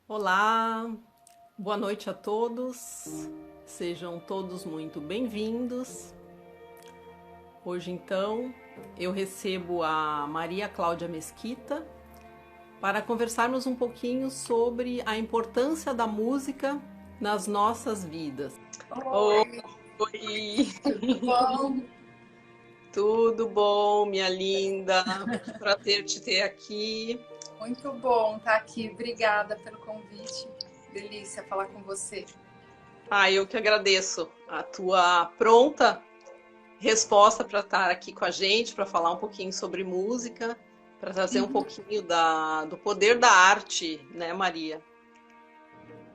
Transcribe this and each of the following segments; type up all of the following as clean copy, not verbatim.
Olá, boa noite a todos, sejam todos muito bem-vindos. Hoje, então, eu recebo a Maria Cláudia Mesquita para conversarmos um pouquinho sobre a importância da música nas nossas vidas. Oi, Oi, tudo bom? tudo bom, minha linda? Que prazer te ter aqui. Muito bom estar aqui. Obrigada pelo convite. Delícia falar com você. Eu que agradeço a tua pronta resposta para estar aqui com a gente, para falar um pouquinho sobre música, para trazer um pouquinho do poder da arte, né, Maria?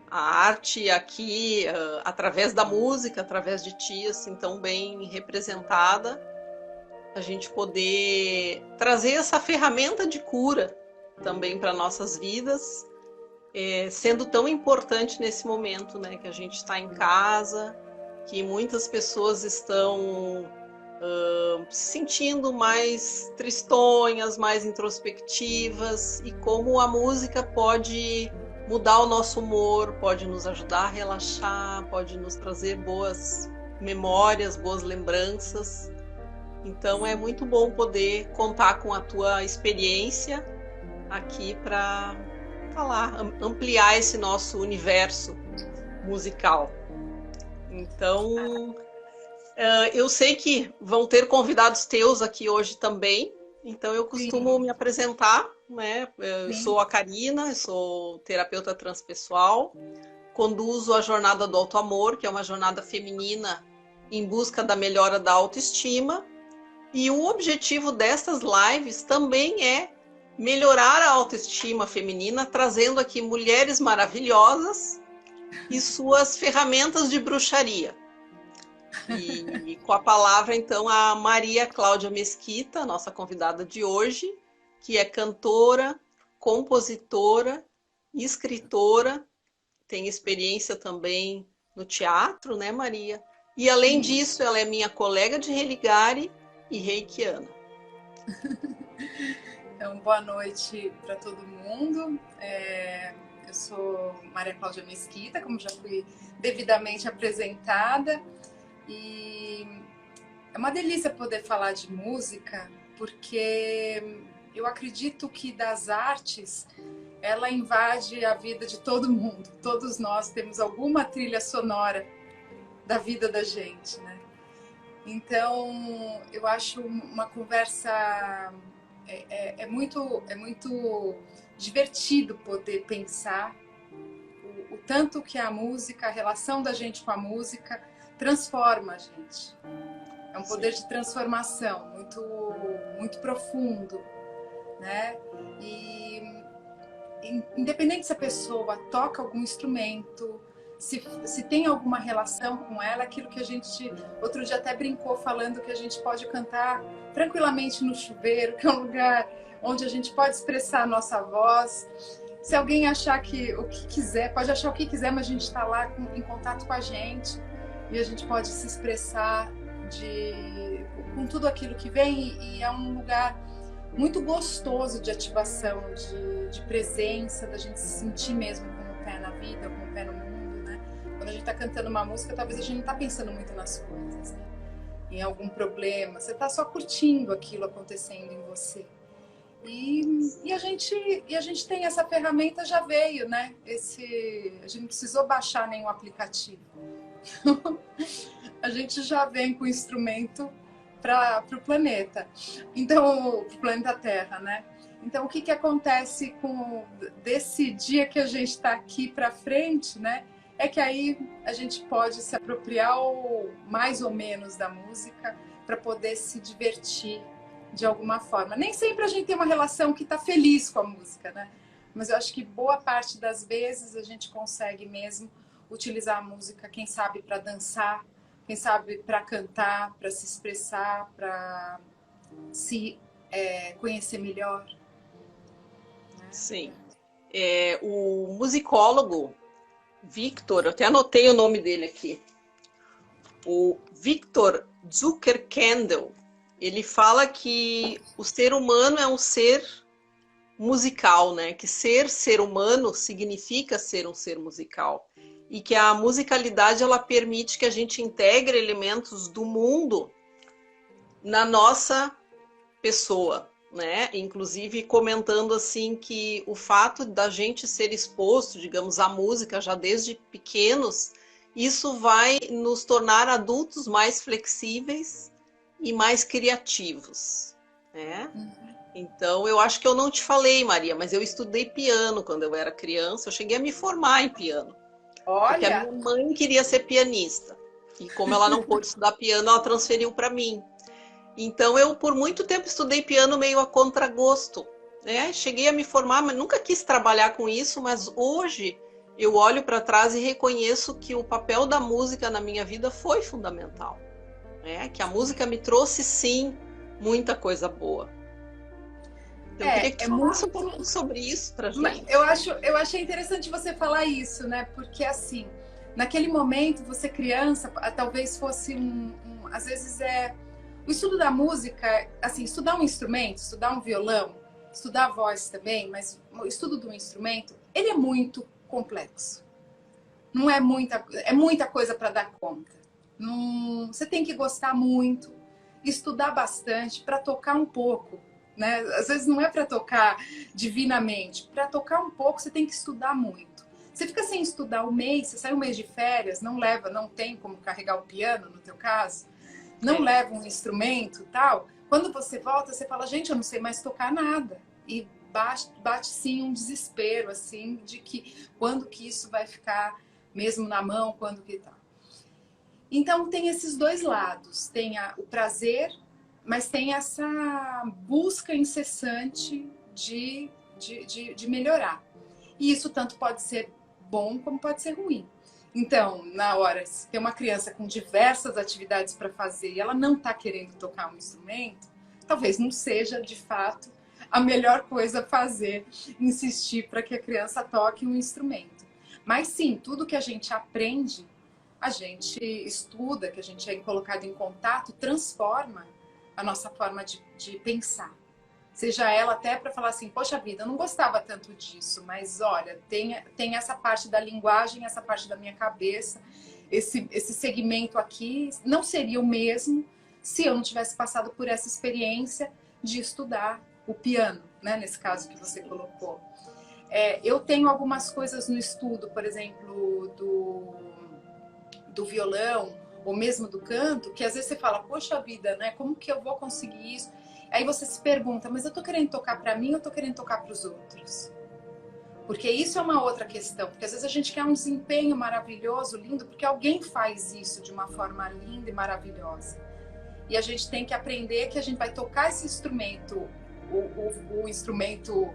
A arte aqui, através da música, através de ti, assim, tão bem representada, a gente poder trazer essa ferramenta de cura também para nossas vidas, sendo tão importante nesse momento, né, que a gente está em casa, que muitas pessoas estão se sentindo mais tristonhas, mais introspectivas, e como a música pode mudar o nosso humor, pode nos ajudar a relaxar, pode nos trazer boas memórias, boas lembranças. Então é muito bom poder contar com a tua experiência aqui para falar, ampliar esse nosso universo musical. Então, eu sei que vão ter convidados teus aqui hoje também, então eu costumo Sim, me apresentar, né? Eu sim. sou a Karina, eu sou terapeuta transpessoal, conduzo a Jornada do Alto Amor, que é uma jornada feminina em busca da melhora da autoestima, e o objetivo destas lives também é melhorar a autoestima feminina, trazendo aqui mulheres maravilhosas e suas ferramentas de bruxaria. E com a palavra, então, a Maria Cláudia Mesquita, nossa convidada de hoje, que é cantora, compositora, escritora, tem experiência também no teatro, né, Maria? E além disso, ela é minha colega de Religare e reikiana. Então, boa noite para todo mundo. Eu sou Maria Cláudia Mesquita, como já fui devidamente apresentada. E é uma delícia poder falar de música, porque eu acredito que das artes ela invade a vida de todo mundo. Todos nós temos alguma trilha sonora da vida da gente, né? Então, eu acho uma conversa é muito divertido poder pensar o tanto que a música, a relação da gente com a música transforma a gente. É um poder de transformação muito profundo, né? E independente se a pessoa toca algum instrumento, se tem alguma relação com ela, aquilo que a gente outro dia até brincou falando que a gente pode cantar tranquilamente no chuveiro, que é um lugar onde a gente pode expressar a nossa voz. Se alguém achar que o que quiser, pode achar o que quiser, mas a gente está lá em contato com a gente e a gente pode se expressar com tudo aquilo que vem, e é um lugar muito gostoso de ativação, de presença, da gente se sentir mesmo com o pé na vida, com o pé no mundo, né? Quando a gente está cantando uma música, talvez a gente não está pensando muito nas coisas, né? Em algum problema, você está só curtindo aquilo acontecendo em você. E a gente tem essa ferramenta, já veio, né? A gente não precisou baixar nenhum aplicativo. A gente já vem com o instrumento para o planeta. Então, para o planeta Terra, né? Então, o que acontece desse dia que a gente está aqui para frente, né? É que aí a gente pode se apropriar mais ou menos da música para poder se divertir de alguma forma. Nem sempre a gente tem uma relação que está feliz com a música, né? Mas eu acho que boa parte das vezes a gente consegue mesmo utilizar a música, quem sabe para dançar, quem sabe para cantar, para se expressar, para se conhecer melhor. Né? Sim. O musicólogo Victor, eu até anotei o nome dele aqui, o Victor Zuckerkandel, ele fala que o ser humano é um ser musical, né? Que ser humano significa ser um ser musical. E que a musicalidade, ela permite que a gente integre elementos do mundo na nossa pessoa, né? Inclusive comentando assim que o fato da gente ser exposto, digamos, à música já desde pequenos, isso vai nos tornar adultos mais flexíveis e mais criativos, né? Então, eu acho que eu não te falei, Maria, mas eu estudei piano quando eu era criança. Eu cheguei a me formar em piano, porque a Olha, minha mãe queria ser pianista. E como ela não pôde estudar piano, ela transferiu para mim. Então, eu por muito tempo estudei piano meio a contragosto, né? Cheguei a me formar, mas nunca quis trabalhar com isso, mas hoje eu olho para trás e reconheço que o papel da música na minha vida foi fundamental, né? Que a música me trouxe, sim, muita coisa boa. Então, eu queria que tu falasse um pouquinho sobre isso pra gente. Eu achei interessante você falar isso, né? Porque assim, naquele momento, você criança, talvez fosse às vezes o estudo da música, assim, estudar um instrumento, estudar um violão, estudar a voz também, mas o estudo do instrumento, ele é muito complexo. Não é muita coisa para dar conta. Não, você tem que gostar muito, estudar bastante para tocar um pouco, né? Às vezes não é para tocar divinamente, para tocar um pouco você tem que estudar muito. Você fica sem estudar um mês, você sai um mês de férias, não tem como carregar o piano no teu caso, não leva um instrumento, tal. Quando você volta, você fala, gente, eu não sei mais tocar nada. E bate sim um desespero, assim, de que quando que isso vai ficar mesmo na mão, quando que tá. Então tem esses dois lados, tem o prazer, mas tem essa busca incessante de melhorar. E isso tanto pode ser bom como pode ser ruim. Então, na hora, se tem uma criança com diversas atividades para fazer e ela não está querendo tocar um instrumento, talvez não seja, de fato, a melhor coisa a fazer, insistir para que a criança toque um instrumento. Mas sim, tudo que a gente aprende, a gente estuda, que a gente é colocado em contato, transforma a nossa forma de pensar. Seja ela até para falar assim, poxa vida, eu não gostava tanto disso, mas olha, tem essa parte da linguagem, essa parte da minha cabeça, esse segmento aqui não seria o mesmo se eu não tivesse passado por essa experiência de estudar o piano, né, nesse caso que você colocou. Eu tenho algumas coisas no estudo, por exemplo, do violão, ou mesmo do canto, que às vezes você fala, poxa vida, né, como que eu vou conseguir isso? Aí você se pergunta, mas eu tô querendo tocar para mim ou eu tô querendo tocar para os outros? Porque isso é uma outra questão, porque às vezes a gente quer um desempenho maravilhoso, lindo, porque alguém faz isso de uma forma linda e maravilhosa. E a gente tem que aprender que a gente vai tocar esse instrumento, o instrumento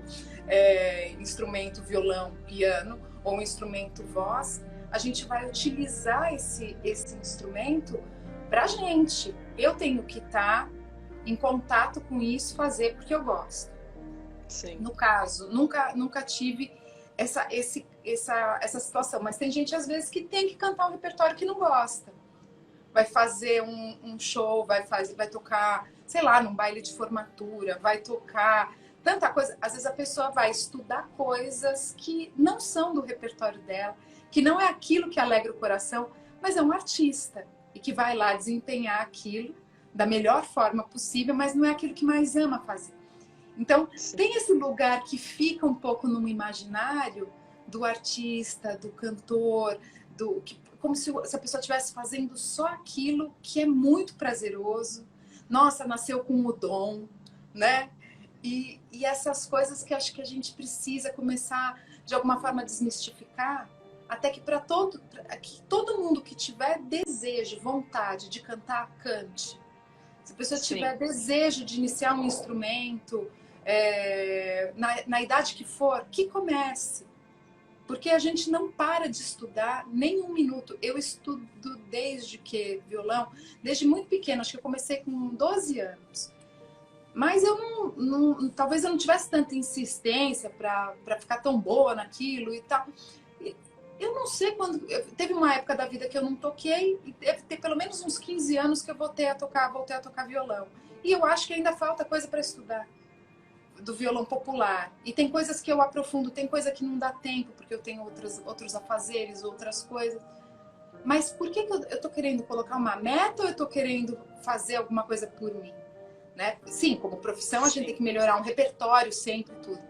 violão, piano, ou um instrumento voz, a gente vai utilizar esse instrumento pra gente. Eu tenho que estar em contato com isso, fazer porque eu gosto. Sim. No caso, nunca tive essa situação, mas tem gente às vezes que tem que cantar um repertório que não gosta. Vai fazer um show, vai tocar, sei lá, num baile de formatura, vai tocar tanta coisa. Às vezes a pessoa vai estudar coisas que não são do repertório dela, que não é aquilo que alegra o coração, mas é um artista e que vai lá desempenhar aquilo da melhor forma possível, mas não é aquilo que mais ama fazer. Então, tem esse lugar que fica um pouco no imaginário do artista, do cantor, como se a pessoa estivesse fazendo só aquilo que é muito prazeroso. Nossa, nasceu com o dom, né? E essas coisas que acho que a gente precisa começar, de alguma forma, a desmistificar, até que que todo mundo que tiver desejo, vontade de cantar, cante. Se a pessoa tiver desejo de iniciar um instrumento, na idade que for, que comece. Porque a gente não para de estudar nem um minuto. Eu estudo violão, desde muito pequena. Acho que eu comecei com 12 anos. Mas eu talvez eu não tivesse tanta insistência para ficar tão boa naquilo e tal. Eu não sei quando. Teve uma época da vida que eu não toquei, e deve ter pelo menos uns 15 anos que eu voltei a tocar violão. E eu acho que ainda falta coisa para estudar. do violão popular. E tem coisas que eu aprofundo, tem coisa que não dá tempo, porque eu tenho outros afazeres, outras coisas. Mas por que eu tô querendo colocar uma meta ou eu tô querendo fazer alguma coisa por mim? Né? Sim, como profissão a gente tem que melhorar um repertório sempre, tudo.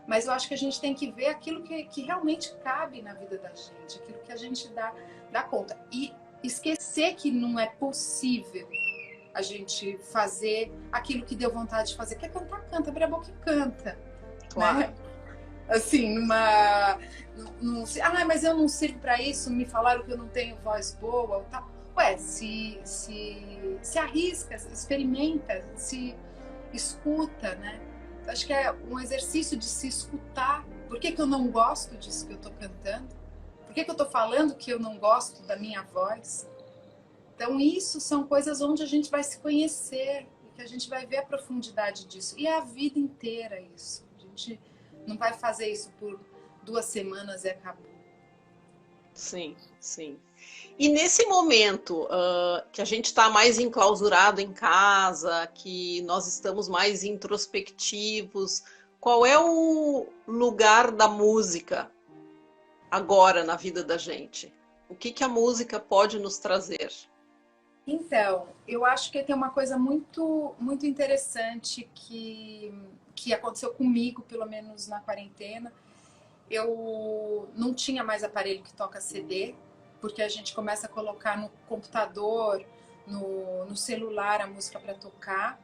Mas eu acho que a gente tem que ver aquilo que realmente cabe na vida da gente, aquilo que a gente dá conta. E esquecer que não é possível a gente fazer aquilo que deu vontade de fazer. Quer cantar, canta. Abre a boca e canta. Claro. Né? Assim, mas eu não sirvo para isso, me falaram que eu não tenho voz boa ou tal. Ué, se arrisca, experimenta, se escuta, né? Acho que é um exercício de se escutar. Por que eu não gosto disso que eu estou cantando? Por que eu estou falando que eu não gosto da minha voz? Então, isso são coisas onde a gente vai se conhecer e que a gente vai ver a profundidade disso. E é a vida inteira isso. A gente não vai fazer isso por 2 semanas e acabou. Sim, sim. E nesse momento que a gente está mais enclausurado em casa, que nós estamos mais introspectivos, qual é o lugar da música agora na vida da gente? O que a música pode nos trazer? Então, eu acho que tem uma coisa muito, muito interessante que aconteceu comigo, pelo menos na quarentena. Eu não tinha mais aparelho que toca CD, porque a gente começa a colocar no computador, no celular a música para tocar.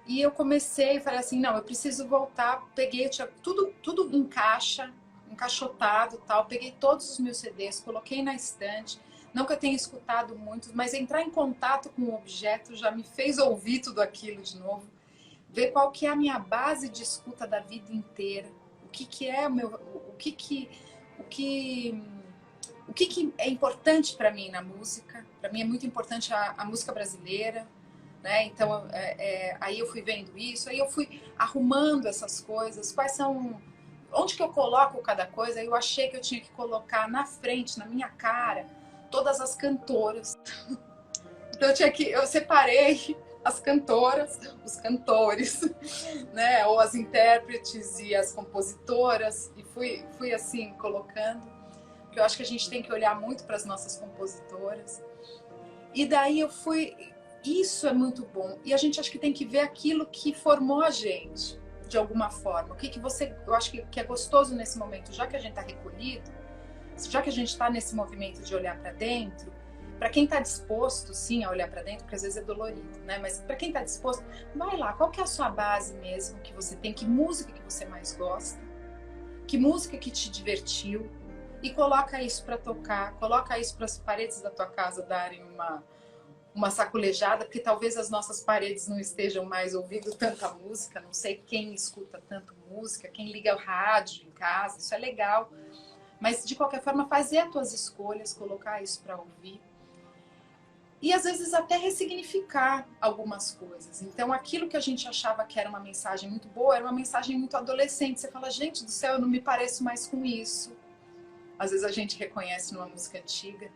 E eu comecei, falei assim, não, eu preciso voltar. Peguei, tinha tudo em caixa, encaixotado, tal. Peguei todos os meus CDs, coloquei na estante. Não que eu tenha escutado muito, mas entrar em contato com o objeto já me fez ouvir tudo aquilo de novo. Ver qual que é a minha base de escuta da vida inteira. O que é o meu... O que é importante para mim na música. Para mim é muito importante a música brasileira, né? Então, aí eu fui vendo isso, aí eu fui arrumando essas coisas. Quais são... Onde que eu coloco cada coisa? Eu achei que eu tinha que colocar na frente, na minha cara, todas as cantoras. Então eu separei as cantoras, os cantores, né? Ou as intérpretes e as compositoras, e fui assim colocando, porque eu acho que a gente tem que olhar muito para as nossas compositoras. E daí isso é muito bom. E a gente acho que tem que ver aquilo que formou a gente, de alguma forma. Eu acho que é gostoso nesse momento, já que a gente está recolhido, já que a gente está nesse movimento de olhar para dentro, para quem está disposto, sim, a olhar para dentro, porque às vezes é dolorido, né? Mas para quem está disposto, vai lá, qual que é a sua base mesmo que você tem? Que música que você mais gosta? Que música que te divertiu? E coloca isso para tocar, coloca isso para as paredes da tua casa darem uma sacolejada, porque talvez as nossas paredes não estejam mais ouvindo tanta música, não sei quem escuta tanto música, quem liga o rádio em casa, isso é legal. Mas, de qualquer forma, fazer as tuas escolhas, colocar isso para ouvir. E, às vezes, até ressignificar algumas coisas. Então, aquilo que a gente achava que era uma mensagem muito boa, era uma mensagem muito adolescente. Você fala, gente do céu, eu não me pareço mais com isso. Às vezes, a gente reconhece numa música antiga.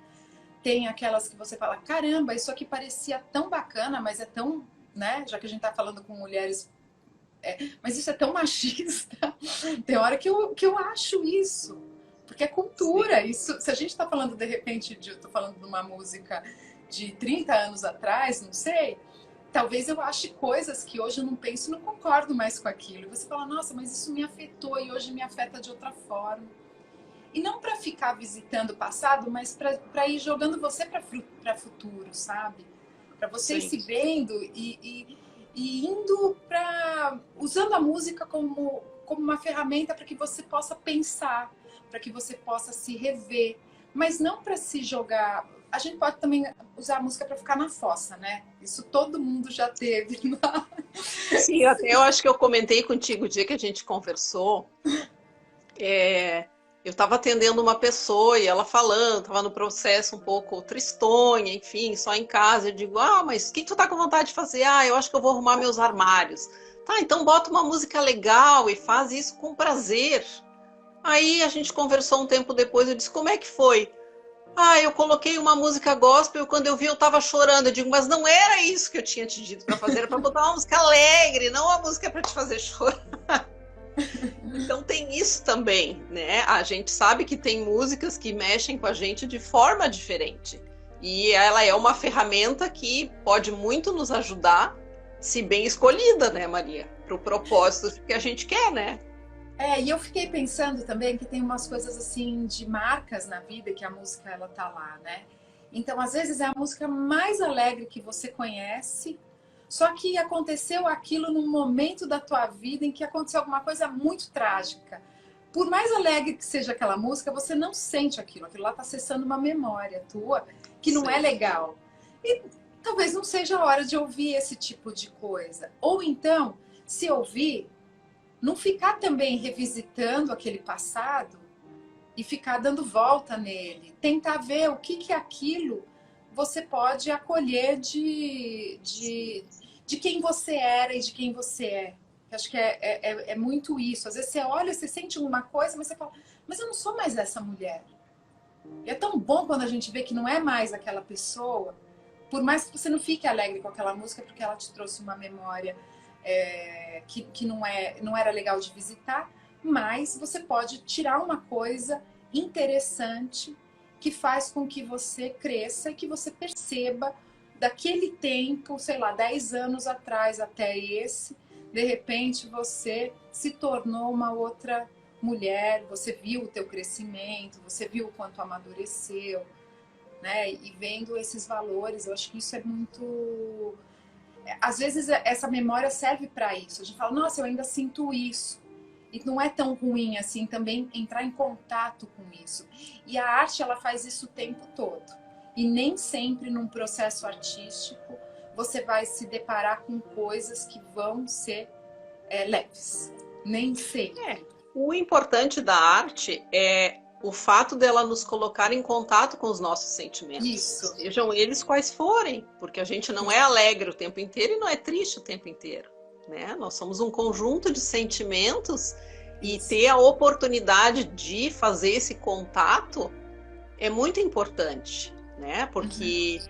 Tem aquelas que você fala, caramba, isso aqui parecia tão bacana, mas é tão, né? Já que a gente está falando com mulheres... mas isso é tão machista. Tem hora que eu acho isso. Porque é cultura. Isso, se a gente está falando, de repente, eu estou falando de uma música de 30 anos atrás, não sei, talvez eu ache coisas que hoje eu não penso e não concordo mais com aquilo. Você fala, nossa, mas isso me afetou e hoje me afeta de outra forma. E não para ficar visitando o passado, mas para ir jogando você para futuro, sabe? Para você ir se vendo e indo para... usando a música como uma ferramenta para que você possa pensar, para que você possa se rever, mas não para se jogar. A gente pode também usar a música para ficar na fossa, né? Isso todo mundo já teve. Sim, até eu acho que eu comentei contigo o dia que a gente conversou. Eu estava atendendo uma pessoa e ela falando, estava no processo um pouco tristonha, enfim, só em casa. Eu digo, mas o que tu tá com vontade de fazer? Eu acho que eu vou arrumar meus armários. Tá, então bota uma música legal e faz isso com prazer. Aí a gente conversou um tempo depois, eu disse, como é que foi? Eu coloquei uma música gospel e quando eu vi eu tava chorando. Eu digo, mas não era isso que eu tinha te dito para fazer, era para botar uma música alegre, não uma música para te fazer chorar. Então tem isso também, né? A gente sabe que tem músicas que mexem com a gente de forma diferente. E ela é uma ferramenta que pode muito nos ajudar, se bem escolhida, né, Maria? Para o propósito que a gente quer, né? E eu fiquei pensando também que tem umas coisas assim de marcas na vida que a música ela tá lá, né? Então, às vezes é a música mais alegre que você conhece, só que aconteceu aquilo num momento da tua vida em que aconteceu alguma coisa muito trágica. Por mais alegre que seja aquela música, você não sente aquilo. Aquilo lá tá acessando uma memória tua que não é legal. E talvez não seja a hora de ouvir esse tipo de coisa. Ou então, se ouvir, não ficar também revisitando aquele passado e ficar dando volta nele. Tentar ver o que aquilo você pode acolher de quem você era e de quem você é. Eu acho que é muito isso. Às vezes você olha, você sente uma coisa, mas você fala, mas eu não sou mais essa mulher. E é tão bom quando a gente vê que não é mais aquela pessoa, por mais que você não fique alegre com aquela música, porque ela te trouxe uma memória que não era legal de visitar, mas você pode tirar uma coisa interessante que faz com que você cresça e que você perceba daquele tempo, sei lá, 10 anos atrás até esse, de repente você se tornou uma outra mulher, você viu o teu crescimento, você viu o quanto amadureceu, né? E vendo esses valores, eu acho que isso é muito... Às vezes essa memória serve para isso. A gente fala, nossa, eu ainda sinto isso. E não é tão ruim assim também entrar em contato com isso. E a arte, ela faz isso o tempo todo. E nem sempre num processo artístico você vai se deparar com coisas que vão ser leves. Nem sempre. O importante da arte é o fato dela nos colocar em contato com os nossos sentimentos. Isso. Sejam eles quais forem, porque a gente não é alegre o tempo inteiro e não é triste o tempo inteiro, né? Nós somos um conjunto de sentimentos e ter a oportunidade de fazer esse contato é muito importante, né? Porque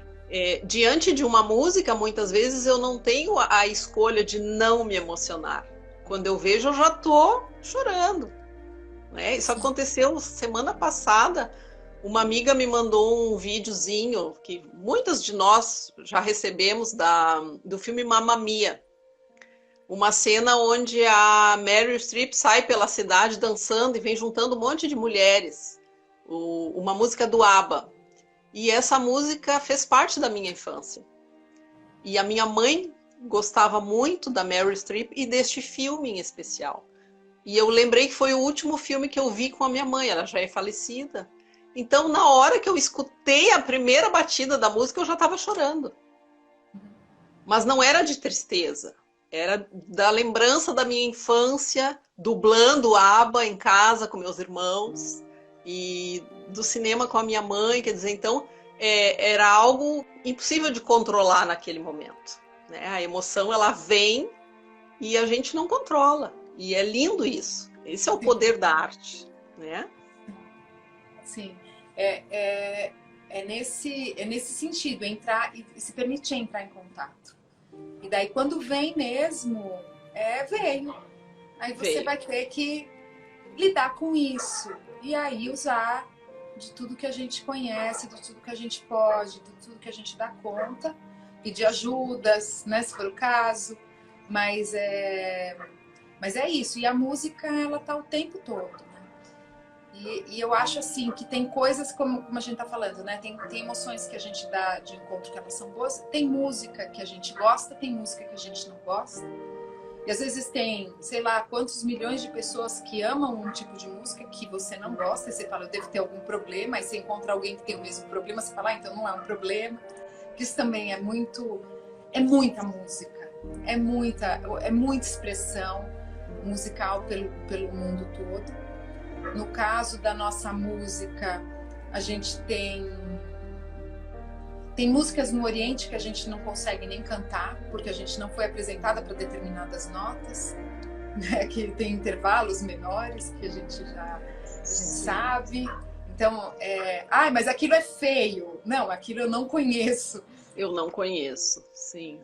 diante de uma música, muitas vezes eu não tenho a escolha de não me emocionar. Quando eu vejo, eu já tô chorando. Né? Isso aconteceu semana passada. Uma amiga me mandou um videozinho que muitas de nós já recebemos do filme Mamma Mia. Uma cena onde a Meryl Streep sai pela cidade dançando e vem juntando um monte de mulheres. Uma música do ABBA. E essa música fez parte da minha infância. E a minha mãe gostava muito da Meryl Streep e deste filme em especial. E eu lembrei que foi o último filme que eu vi com a minha mãe, ela já é falecida. Então, na hora que eu escutei a primeira batida da música, eu já estava chorando. Mas não era de tristeza, era da lembrança da minha infância, dublando ABBA em casa com meus irmãos, e do cinema com a minha mãe, quer dizer, então, era algo impossível de controlar naquele momento. Né? A emoção, ela vem e a gente não controla. E é lindo isso. Esse é o poder da arte, né? Sim. É nesse sentido, entrar e se permitir entrar em contato. E daí, quando vem mesmo, veio. Aí você vai ter que lidar com isso. E aí usar de tudo que a gente conhece, de tudo que a gente pode, de tudo que a gente dá conta. Pedir ajudas, né, se for o caso. Mas é isso. E a música, ela tá o tempo todo, né? E eu acho, assim, que tem coisas, como a gente tá falando, né? Tem emoções que a gente dá de encontro que elas são boas. Tem música que a gente gosta, tem música que a gente não gosta. E às vezes tem, sei lá, quantos milhões de pessoas que amam um tipo de música que você não gosta. E você fala, eu devo ter algum problema. Aí você encontra alguém que tem o mesmo problema, você fala, então não é um problema. Isso também é muita música. É muita expressão musical pelo mundo todo. No caso da nossa música, a gente tem músicas no Oriente que a gente não consegue nem cantar, porque a gente não foi apresentada para determinadas notas, né? Que tem intervalos menores que a gente sabe. Então, mas aquilo é feio. Não, aquilo eu não conheço. Eu não conheço, sim.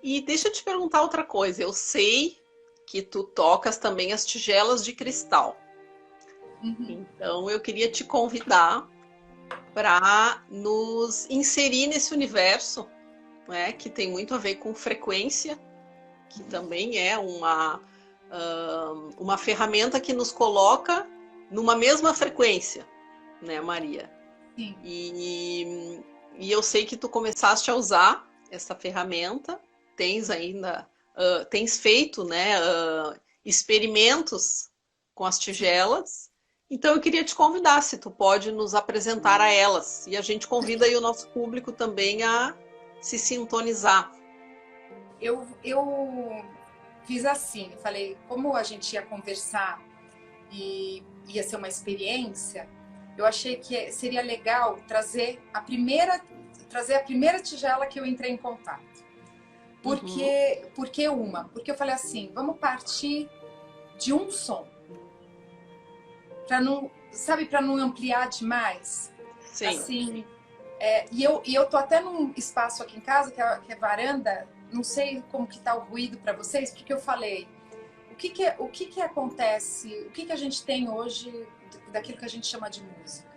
E deixa eu te perguntar outra coisa. Eu sei que tu tocas também as tigelas de cristal. Uhum. Então eu queria te convidar para nos inserir nesse universo, né, que tem muito a ver com frequência, que também é uma ferramenta que nos coloca numa mesma frequência, né, Maria? Sim. E eu sei que tu começaste a usar essa ferramenta, tens feito, né, experimentos com as tigelas. Então eu queria te convidar, se tu pode nos apresentar a elas. E a gente convida aí o nosso público também a se sintonizar. Eu fiz assim, falei, como a gente ia conversar e ia ser uma experiência, eu achei que seria legal trazer a primeira tigela que eu entrei em contato. Porque eu falei assim, vamos partir de um som. Para não, sabe, para não ampliar demais. Sim. Assim, e eu tô até num espaço aqui em casa, que é varanda, não sei como que tá o ruído para vocês, porque eu falei, o que acontece, o que a gente tem hoje daquilo que a gente chama de música?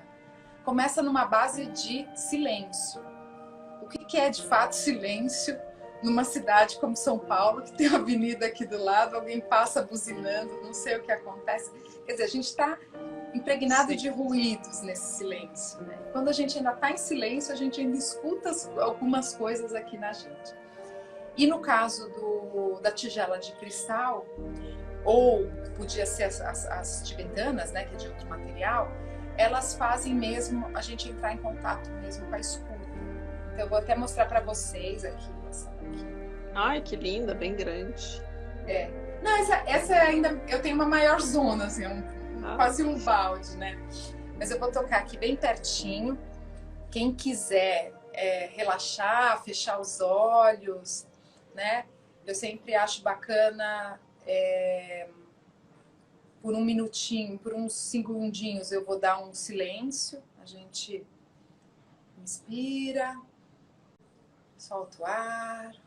Começa numa base de silêncio. O que é de fato silêncio numa cidade como São Paulo, que tem uma avenida aqui do lado, alguém passa buzinando, não sei o que acontece. Quer dizer, a gente está impregnado Sim. de ruídos nesse silêncio, né? Quando a gente ainda está em silêncio, a gente ainda escuta algumas coisas aqui na gente. E no caso da tigela de cristal, ou podia ser as tibetanas, né, que é de outro material, elas fazem mesmo a gente entrar em contato mesmo com a escuta. Então eu vou até mostrar para vocês aqui, essa daqui. Ai, que linda, bem grande. Não, essa ainda eu tenho uma maior zona, assim, quase um balde, né? Mas eu vou tocar aqui bem pertinho. Quem quiser relaxar, fechar os olhos, né? Eu sempre acho bacana, por um minutinho, por uns segundinhos, eu vou dar um silêncio. A gente inspira, solta o ar.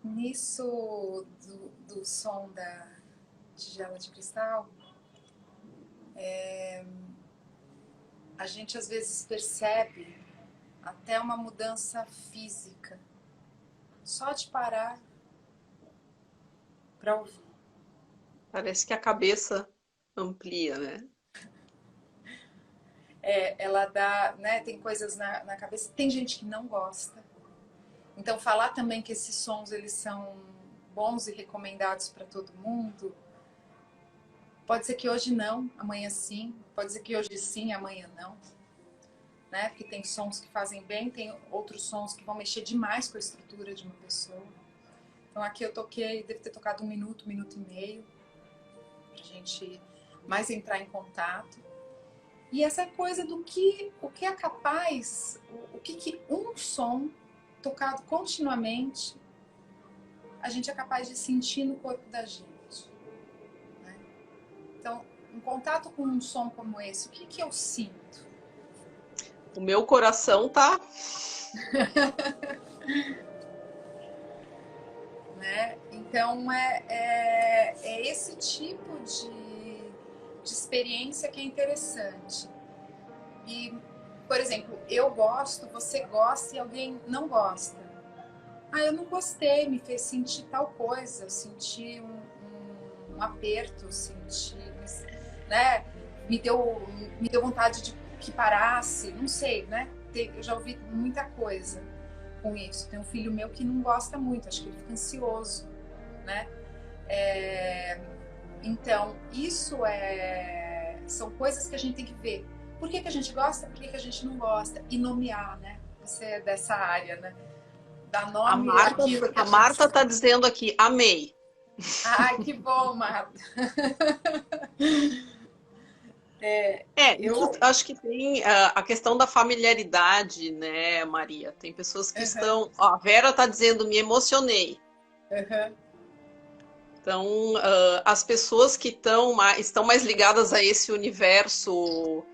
Nisso do som da tigela de cristal, a gente às vezes percebe até uma mudança física. Só de parar para ouvir. Parece que a cabeça amplia, né? Ela dá, né, tem coisas na cabeça. Tem gente que não gosta. Então, falar também que esses sons eles são bons e recomendados para todo mundo. Pode ser que hoje não, amanhã sim. Pode ser que hoje sim, amanhã não. Né? Porque tem sons que fazem bem, tem outros sons que vão mexer demais com a estrutura de uma pessoa. Então, aqui eu toquei, devo ter tocado 1 minuto, 1 minuto e meio, pra gente mais entrar em contato. E essa coisa do que o que é capaz, o que um som tocado continuamente a gente é capaz de sentir no corpo da gente. Né? Então, em contato com um som como esse, o que eu sinto? O meu coração tá. Né? Então, é esse tipo de experiência que é interessante. E, por exemplo, eu gosto, você gosta e alguém não gosta. Ah, eu não gostei, me fez sentir tal coisa, senti um aperto, senti, né? Me deu vontade de que parasse, não sei, né? Eu já ouvi muita coisa com isso. Tem um filho meu que não gosta muito, acho que ele fica ansioso, né? Então, isso são coisas que a gente tem que ver. Por que a gente gosta, por que a gente não gosta? E nomear, né? Você é dessa área, né? Dar nome àquilo que A Marta tá dizendo aqui, amei. Ai, que bom, Marta. Eu acho que tem a questão da familiaridade, né, Maria? Tem pessoas que estão. Ó, a Vera tá dizendo, me emocionei. Então, as pessoas que estão mais ligadas a esse universo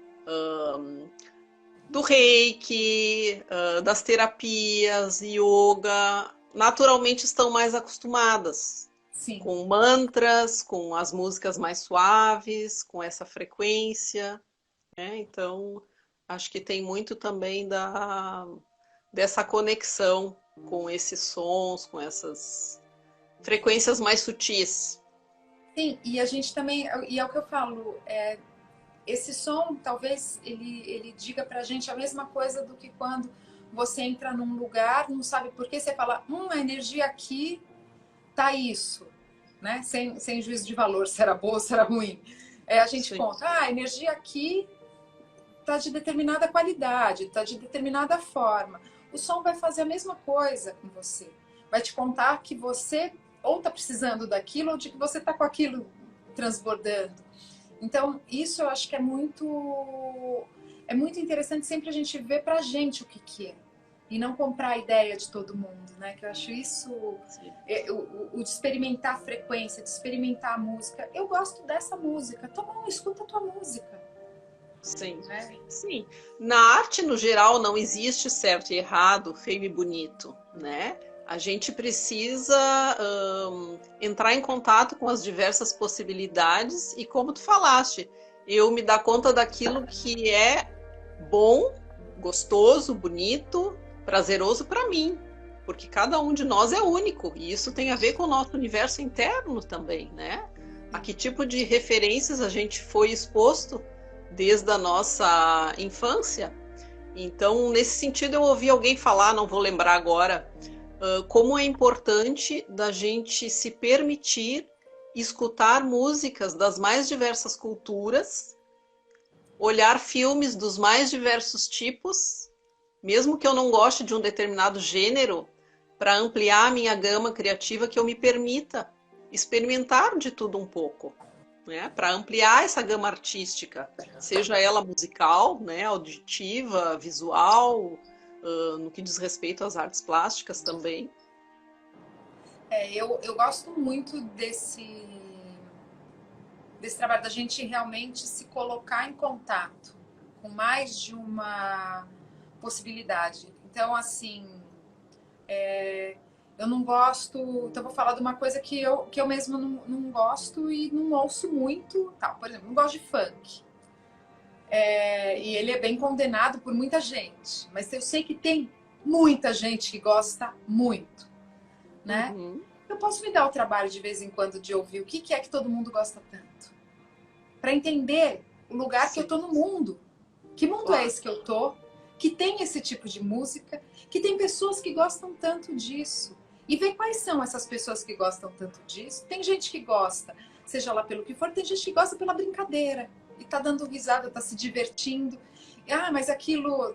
do reiki, das terapias, yoga, naturalmente estão mais acostumadas. Sim. Com mantras, com as músicas mais suaves, com essa frequência. Né? Então, acho que tem muito também dessa conexão com esses sons, com essas frequências mais sutis. Sim, e a gente também, e é o que eu falo, esse som talvez ele diga pra gente a mesma coisa do que quando você entra num lugar, não sabe por que, você fala, a energia aqui tá isso, né? Sem juízo de valor, se era boa ou se era ruim. A gente Sim. conta, a energia aqui tá de determinada qualidade, tá de determinada forma. O som vai fazer a mesma coisa com você. Vai te contar que você ou tá precisando daquilo ou de que você tá com aquilo transbordando. Então, isso eu acho que é muito interessante sempre a gente ver pra gente o que é. E não comprar a ideia de todo mundo, né? Que eu acho isso... o de experimentar a frequência, de experimentar a música. Eu gosto dessa música. Tá bom, escuta a tua música. Sim, né? Sim. Na arte, no geral, não existe certo e errado, feio e bonito, né? A gente precisa entrar em contato com as diversas possibilidades e, como tu falaste, eu me dar conta daquilo que é bom, gostoso, bonito, prazeroso para mim, porque cada um de nós é único e isso tem a ver com o nosso universo interno também, né? A que tipo de referências a gente foi exposto desde a nossa infância. Então, nesse sentido, eu ouvi alguém falar, não vou lembrar agora, como é importante da gente se permitir escutar músicas das mais diversas culturas, olhar filmes dos mais diversos tipos, mesmo que eu não goste de um determinado gênero, para ampliar a minha gama criativa, que eu me permita experimentar de tudo um pouco. Né, para ampliar essa gama artística, seja ela musical, né, auditiva, visual, no que diz respeito às artes plásticas também. Eu gosto muito desse trabalho da gente realmente se colocar em contato com mais de uma possibilidade. Então, assim, eu não gosto... Então, vou falar de uma coisa que eu mesmo não gosto e não ouço muito. Tá, por exemplo, não gosto de funk. E ele é bem condenado por muita gente. Mas eu sei que tem muita gente que gosta muito, né? Uhum. Eu posso me dar o trabalho de vez em quando de ouvir o que é que todo mundo gosta tanto. Para entender o lugar que eu tô no mundo. Que mundo é esse que eu tô? Que tem esse tipo de música? Que tem pessoas que gostam tanto disso. E ver quais são essas pessoas que gostam tanto disso. Tem gente que gosta, seja lá pelo que for, tem gente que gosta pela brincadeira. E tá dando risada, tá se divertindo. Ah, mas aquilo...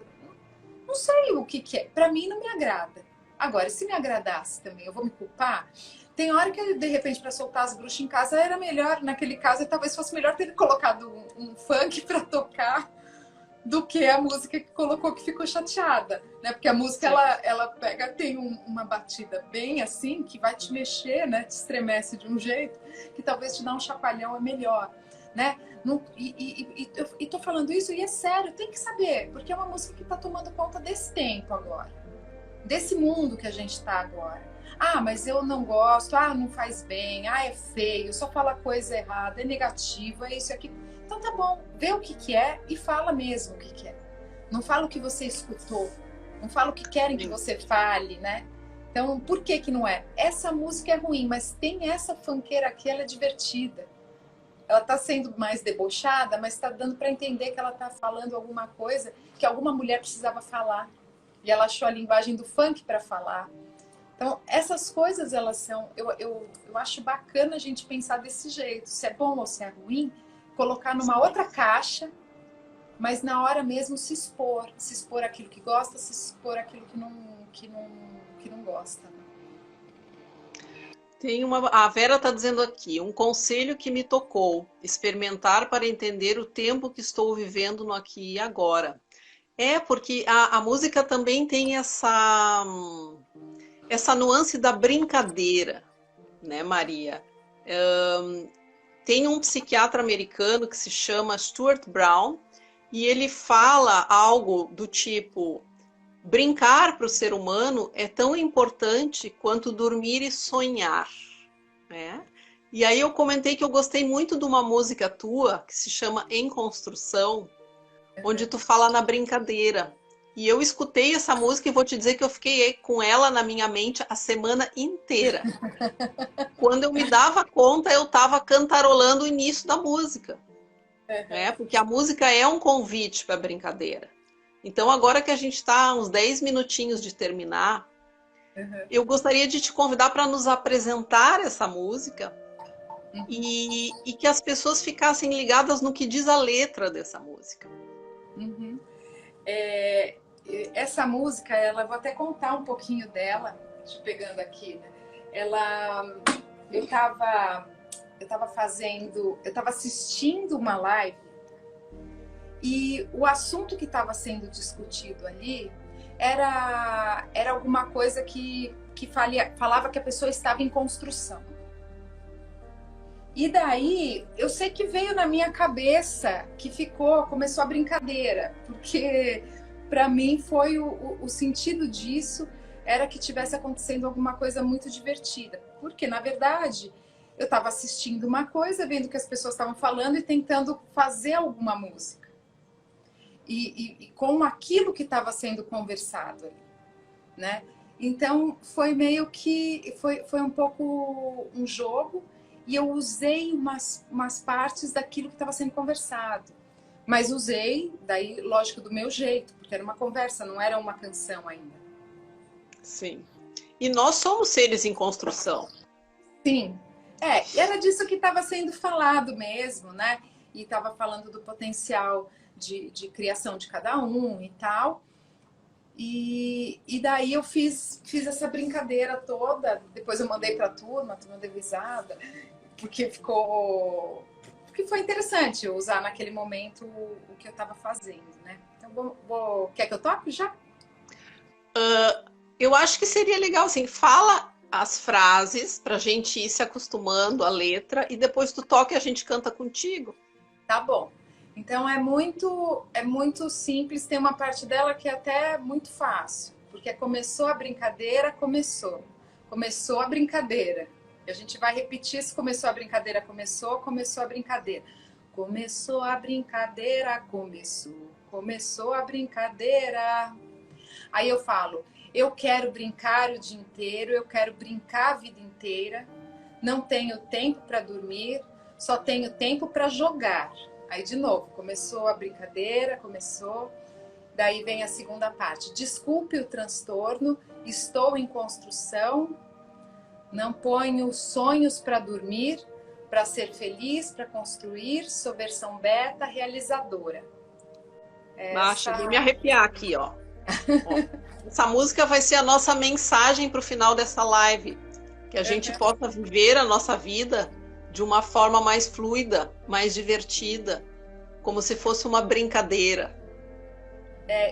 Não sei o que é. Pra mim não me agrada. Agora, se me agradasse também, eu vou me culpar? Tem hora que, de repente, para soltar as bruxas em casa, era melhor, naquele caso, talvez fosse melhor ter colocado um funk para tocar do que a música que colocou que ficou chateada, né? Porque a música, ela pega, tem uma batida bem assim, que vai te mexer, né? Te estremece de um jeito, que talvez te dá um chacoalhão é melhor, né? E tô falando isso e é sério, tem que saber, porque é uma música que tá tomando conta desse tempo agora, desse mundo que a gente tá agora. Ah, mas eu não gosto, ah, não faz bem, ah, é feio, só fala coisa errada, é negativo, é isso e aquilo. Então tá bom, vê o que é e fala mesmo o que é. Não fala o que você escutou, não fala o que querem que você fale, né? Então, por que não é? Essa música é ruim, mas tem essa funkeira aqui, ela é divertida. Ela tá sendo mais debochada, mas tá dando para entender que ela tá falando alguma coisa que alguma mulher precisava falar. E ela achou a linguagem do funk para falar. Então, essas coisas, elas são... Eu acho bacana a gente pensar desse jeito. Se é bom ou se é ruim, colocar numa outra caixa, mas na hora mesmo se expor. Se expor aquilo que gosta, se expor aquilo que não gosta. A Vera está dizendo aqui, um conselho que me tocou, experimentar para entender o tempo que estou vivendo no aqui e agora. Porque a música também tem essa nuance da brincadeira, né, Maria? Tem um psiquiatra americano que se chama Stuart Brown e ele fala algo do tipo: brincar para o ser humano é tão importante quanto dormir e sonhar, né? E aí eu comentei que eu gostei muito de uma música tua que se chama Em Construção, onde tu fala na brincadeira. E eu escutei essa música e vou te dizer que eu fiquei com ela na minha mente a semana inteira. Quando eu me dava conta, eu estava cantarolando o início da música. Né? Porque a música é um convite para a brincadeira. Então, agora que a gente está uns 10 minutinhos de terminar, eu gostaria de te convidar para nos apresentar essa música e que as pessoas ficassem ligadas no que diz a letra dessa música. Essa música, vou até contar um pouquinho dela, te pegando aqui, né? Eu estava assistindo uma live e o assunto que estava sendo discutido ali era alguma coisa que falava que a pessoa estava em construção. E daí, eu sei que veio na minha cabeça que começou a brincadeira, porque para mim foi o sentido disso era que tivesse acontecendo alguma coisa muito divertida. Porque, na verdade, eu estava assistindo uma coisa, vendo o que as pessoas estavam falando e tentando fazer alguma música. E com aquilo que estava sendo conversado ali, né? Então, foi meio que... Foi um pouco um jogo e eu usei umas partes daquilo que estava sendo conversado. Mas usei, daí, lógico, do meu jeito, porque era uma conversa, não era uma canção ainda. Sim. E nós somos seres em construção. Sim. Era disso que estava sendo falado mesmo, né? E estava falando do potencial de criação de cada um e tal. E daí eu fiz essa brincadeira toda. Depois eu mandei para a turma deu risada, porque foi interessante usar naquele momento o que eu estava fazendo, né? Então, quer que eu toque já? Eu acho que seria legal, assim, fala as frases pra gente ir se acostumando à letra e depois tu toca e a gente canta contigo. Tá bom. Então é muito simples, tem uma parte dela que é até muito fácil, porque começou a brincadeira, começou a brincadeira. E a gente vai repetir se começou a brincadeira, começou a brincadeira. Começou a brincadeira, começou a brincadeira. Aí eu falo, eu quero brincar o dia inteiro, eu quero brincar a vida inteira, não tenho tempo para dormir, só tenho tempo para jogar. Aí de novo, começou a brincadeira, começou. Daí vem a segunda parte. Desculpe o transtorno, estou em construção, não ponho sonhos para dormir, para ser feliz, para construir, sou versão beta, realizadora. Cheguei a me arrepiar aqui, ó. Essa música vai ser a nossa mensagem para o final dessa live. Que a gente possa viver a nossa vida de uma forma mais fluida, mais divertida, como se fosse uma brincadeira.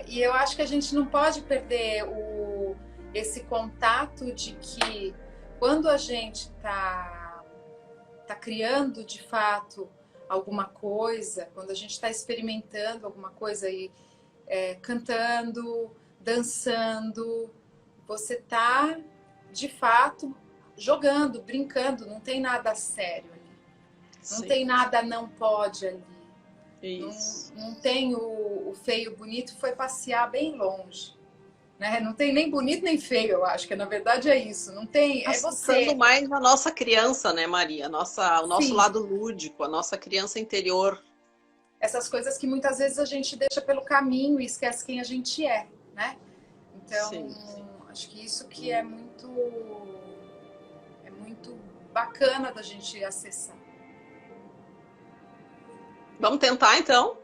E eu acho que a gente não pode perder esse contato de que quando a gente tá criando de fato alguma coisa, quando a gente está experimentando alguma coisa e cantando, dançando, você tá de fato jogando, brincando, não tem nada sério ali. Não tem nada não pode ali. Isso. Não tem o feio, bonito, foi passear bem longe. Né? Não tem nem bonito nem feio, eu acho que na verdade é isso. Não tem, é você. Pensando mais na nossa criança, né, Maria? O nosso lado lúdico, a nossa criança interior. Essas coisas que muitas vezes a gente deixa pelo caminho e esquece quem a gente é, né? Então, acho que isso que é muito bacana da gente acessar. Vamos tentar, então?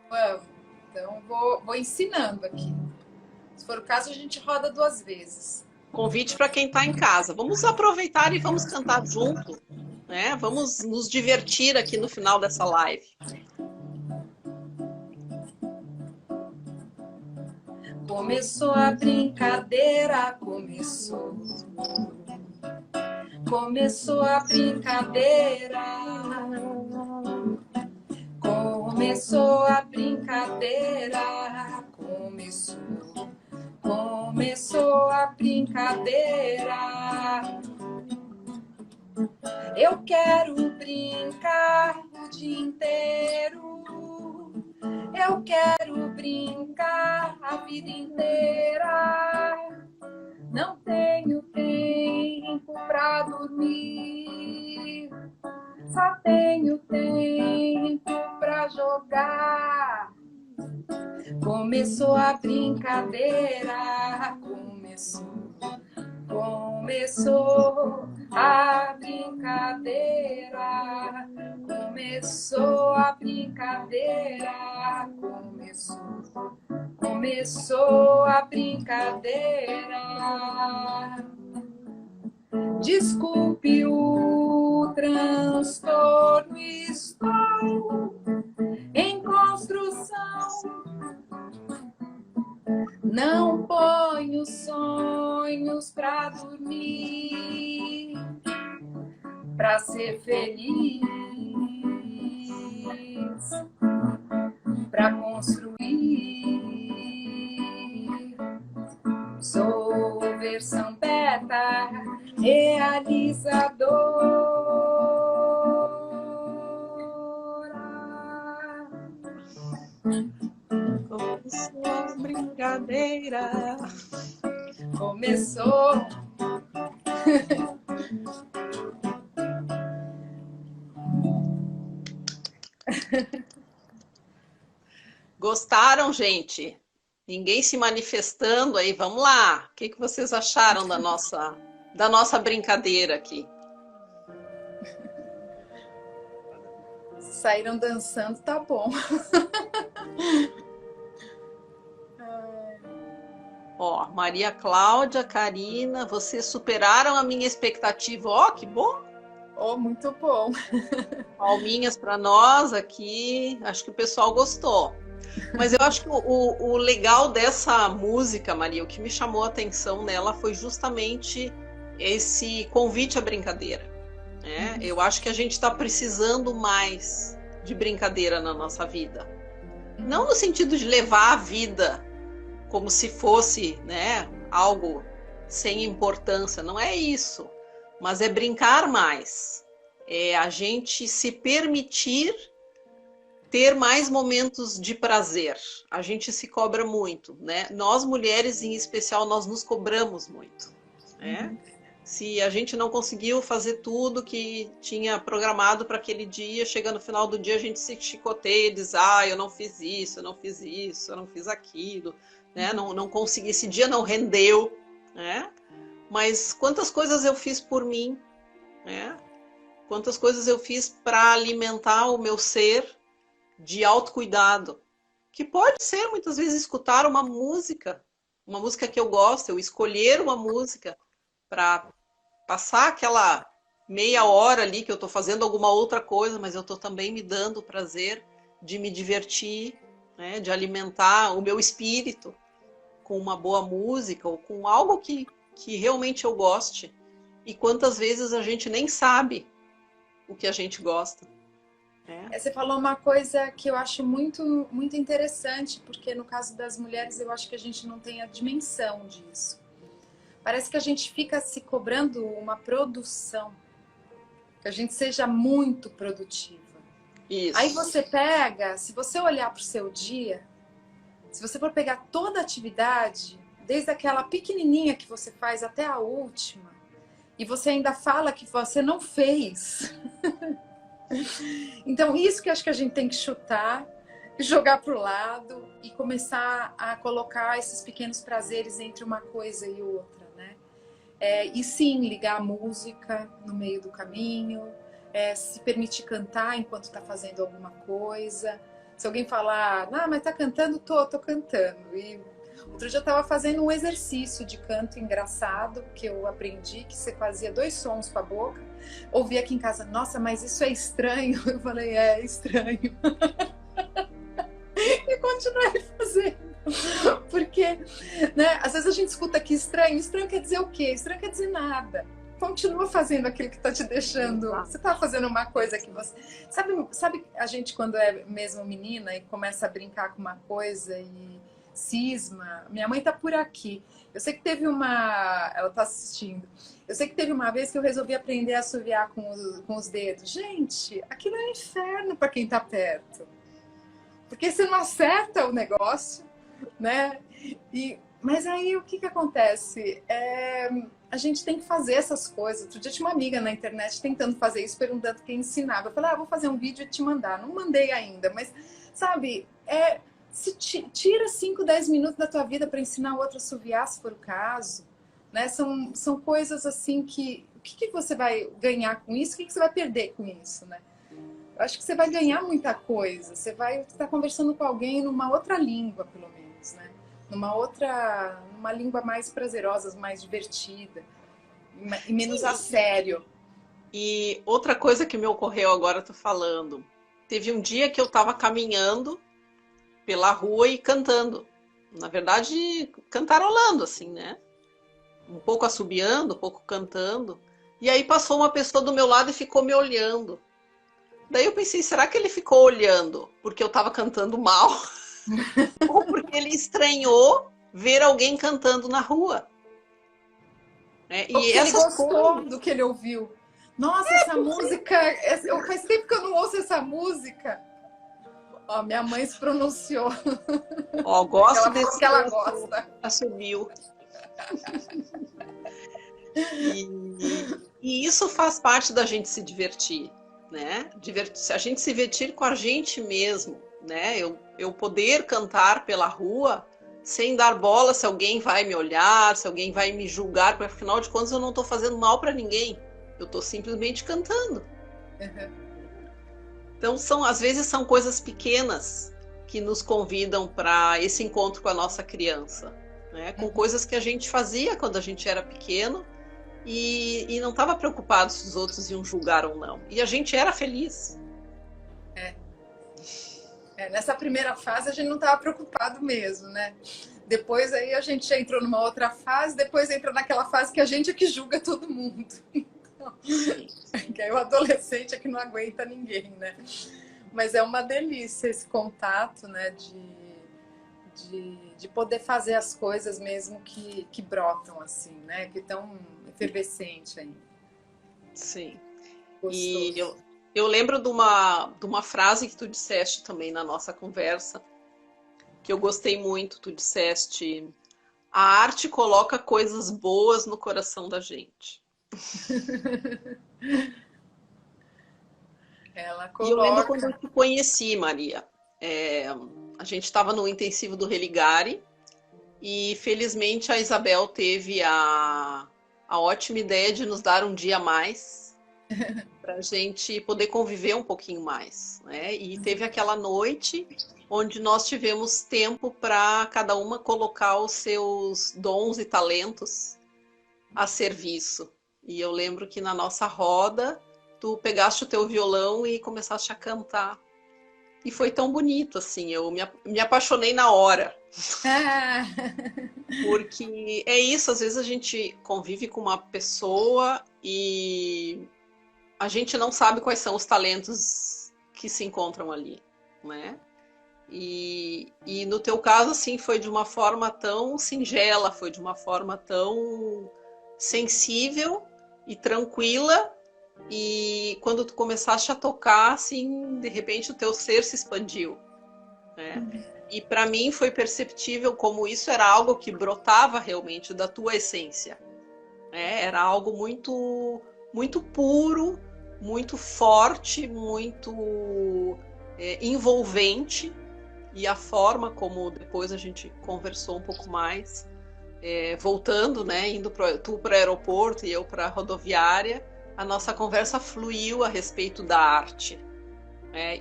Vamos. Então, vou ensinando aqui. Se for o caso, a gente roda 2 vezes. Convite para quem está em casa. Vamos aproveitar e vamos cantar junto, né? Vamos nos divertir aqui no final dessa live. Começou a brincadeira, começou. Começou a brincadeira. Começou a brincadeira. Começou a brincadeira. Eu quero brincar o dia inteiro. Eu quero brincar a vida inteira. Não tenho tempo pra dormir. Só tenho tempo pra jogar. Começou a brincadeira. Começou a brincadeira. Começou a brincadeira. Começou a brincadeira. Desculpe o transtorno, estou em construção. Não ponho sonhos pra dormir, pra ser feliz, pra construir. Sou versão beta, realizadora. Começou a brincadeira. Começou. Gostaram, gente? Ninguém se manifestando aí. Vamos lá. O que vocês acharam da nossa brincadeira aqui? Saíram dançando, tá bom. Ó, Maria Cláudia, Karina, vocês superaram a minha expectativa. Ó, que bom. Oh, muito bom. Palminhas para nós aqui. Acho que o pessoal gostou. Mas eu acho que o legal dessa música, Maria, o que me chamou a atenção nela foi justamente esse convite à brincadeira. Né? Eu acho que a gente está precisando mais de brincadeira na nossa vida. Não no sentido de levar a vida como se fosse, né, algo sem importância. Não é isso. Mas é brincar mais. É a gente se permitir ter mais momentos de prazer. A gente se cobra muito, né? Nós mulheres, em especial, nós nos cobramos muito, né? Se a gente não conseguiu fazer tudo que tinha programado para aquele dia, chega no final do dia a gente se chicoteia e diz, eu não fiz isso, eu não fiz isso, eu não fiz aquilo, né? Não consegui, esse dia não rendeu, né? Mas quantas coisas eu fiz por mim, né? Quantas coisas eu fiz para alimentar o meu ser de autocuidado, que pode ser muitas vezes escutar uma música que eu gosto, eu escolher uma música para passar aquela meia hora ali que eu estou fazendo alguma outra coisa, mas eu estou também me dando o prazer de me divertir, né, de alimentar o meu espírito com uma boa música ou com algo que realmente eu goste. E quantas vezes a gente nem sabe o que a gente gosta. Você falou uma coisa que eu acho muito, muito interessante, porque no caso das mulheres eu acho que a gente não tem a dimensão disso. Parece que a gente fica se cobrando uma produção, que a gente seja muito produtiva. Isso. Aí você pega, se você olhar para o seu dia, se você for pegar toda a atividade, desde aquela pequenininha que você faz até a última, e você ainda fala que você não fez. Então, isso que eu acho que a gente tem que chutar, jogar para o lado e começar a colocar esses pequenos prazeres entre uma coisa e outra, né? E sim, ligar a música no meio do caminho, se permitir cantar enquanto está fazendo alguma coisa. Se alguém falar, mas tá cantando, tô cantando. E outro dia eu estava fazendo um exercício de canto engraçado, que eu aprendi que você fazia 2 sons com a boca. Ouvi aqui em casa, nossa, mas isso é estranho. Eu falei, é estranho. E continuei fazendo. Porque, né, às vezes a gente escuta aqui estranho. Estranho quer dizer o quê? Estranho quer dizer nada. Continua fazendo aquilo que está te deixando. Você está fazendo uma coisa que você... Sabe a gente quando é mesmo menina e começa a brincar com uma coisa e cisma? Minha mãe tá por aqui. Eu sei que teve uma... Ela tá assistindo. Eu sei que teve uma vez que eu resolvi aprender a assoviar com os dedos. Gente, aquilo é um inferno para quem tá perto. Porque você não acerta o negócio, né? Mas aí o que acontece? A gente tem que fazer essas coisas. Outro dia tinha uma amiga na internet tentando fazer isso, perguntando quem ensinava. Eu falei, vou fazer um vídeo e te mandar. Não mandei ainda, mas, sabe, tira 5, 10 minutos da tua vida para ensinar o outro a assoviar, se for o caso. Né? São coisas assim que... O que você vai ganhar com isso? O que você vai perder com isso, né? Eu acho que você vai ganhar muita coisa. Você vai estar conversando com alguém numa outra língua, pelo menos, né? Numa língua mais prazerosa, mais divertida e menos a sério. E outra coisa que me ocorreu agora, tô falando. Teve um dia que eu estava caminhando pela rua e cantando. Na verdade, cantarolando, assim, né? Um pouco assobiando, um pouco cantando. E aí passou uma pessoa do meu lado e ficou me olhando. Daí eu pensei, será que ele ficou olhando porque eu estava cantando mal? Ou porque ele estranhou ver alguém cantando na rua? E ele gostou do que ele ouviu. Nossa, essa música... Faz tempo que eu não ouço essa música. Ó, minha mãe se pronunciou. Ó, gosto desse que ela gosta. Assumiu. E isso faz parte da gente se divertir, né? A gente se divertir com a gente mesmo, né? Eu poder cantar pela rua sem dar bola se alguém vai me olhar, se alguém vai me julgar, porque afinal de contas eu não estou fazendo mal para ninguém. Eu estou simplesmente cantando. Então, às vezes são coisas pequenas que nos convidam para esse encontro com a nossa criança, né? Com coisas que a gente fazia quando a gente era pequeno e não estava preocupado se os outros iam julgar ou não. E a gente era feliz. Nessa primeira fase a gente não estava preocupado mesmo, né? Depois aí a gente já entrou numa outra fase, depois entra naquela fase que a gente é que julga todo mundo. Que aí o adolescente é que não aguenta ninguém, né? Mas é uma delícia esse contato, né? De poder fazer as coisas mesmo que brotam assim, né? Que estão efervescentes ainda. Sim. Gostoso. Eu lembro de uma frase que tu disseste também na nossa conversa, que eu gostei muito. Tu disseste: a arte coloca coisas boas no coração da gente. Ela E eu lembro quando eu coloca. te conheci, Maria. A gente estava no intensivo do Religare e felizmente a Isabel teve a ótima ideia de nos dar um dia a mais para a gente poder conviver um pouquinho mais, né? E teve aquela noite onde nós tivemos tempo para cada uma colocar os seus dons e talentos a serviço. E eu lembro que na nossa roda tu pegaste o teu violão e começaste a cantar. E foi tão bonito, assim, eu me apaixonei na hora. Ah, Porque é isso, às vezes a gente convive com uma pessoa e a gente não sabe quais são os talentos que se encontram ali, né? E no teu caso, assim, foi de uma forma tão singela, foi de uma forma tão sensível e tranquila. E quando tu começaste a tocar, assim, de repente o teu ser se expandiu, né? E para mim foi perceptível como isso era algo que brotava realmente da tua essência, né? Era algo muito, muito puro, muito forte, muito envolvente. E a forma como depois a gente conversou um pouco mais, voltando, né, indo tu para o aeroporto e eu para a rodoviária, a nossa conversa fluiu a respeito da arte.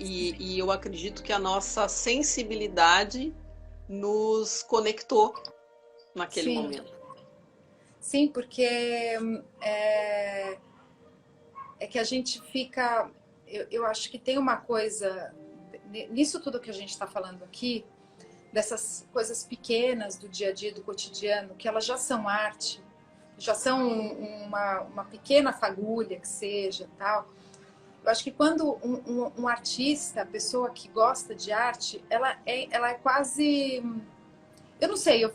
E eu acredito que a nossa sensibilidade nos conectou naquele sim, momento. sim, porque é, é que a gente fica. Eu acho que tem uma coisa nisso tudo que a gente está falando aqui, dessas coisas pequenas do dia a dia, do cotidiano, que elas já são arte, já são uma pequena fagulha que seja, tal. Eu acho que quando um artista, a pessoa que gosta de arte, ela é quase, eu não sei, eu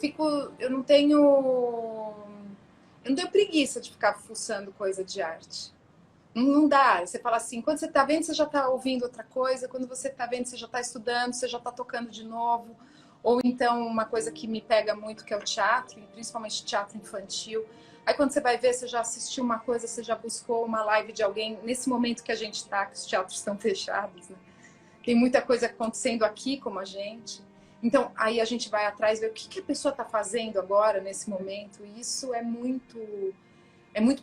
não tenho preguiça de ficar fuçando coisa de arte. Não dá. Você fala assim, quando você está vendo, você já está ouvindo outra coisa. Quando você está vendo, você já está estudando, você já está tocando de novo. Ou então, uma coisa que me pega muito, que é o teatro, principalmente teatro infantil. Aí, quando você vai ver, você já assistiu uma coisa, você já buscou uma live de alguém. Nesse momento que a gente está, que os teatros estão fechados, né? Tem muita coisa acontecendo aqui, como a gente. Então, aí a gente vai atrás, ver o que a pessoa está fazendo agora, nesse momento. E isso é muito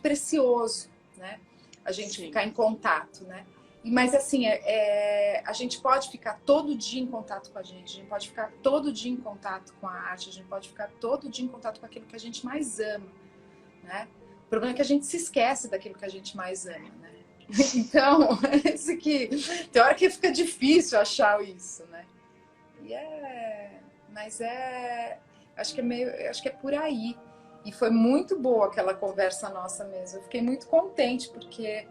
precioso, né? A gente Sim. ficar em contato, né? Mas assim, a gente pode ficar todo dia em contato com a gente pode ficar todo dia em contato com a arte, a gente pode ficar todo dia em contato com aquilo que a gente mais ama, né? O problema é que a gente se esquece daquilo que a gente mais ama, né? Então, isso aqui, tem hora que fica difícil achar isso, né? Mas acho que é por aí. E foi muito boa aquela conversa nossa mesmo. Eu fiquei muito contente, porque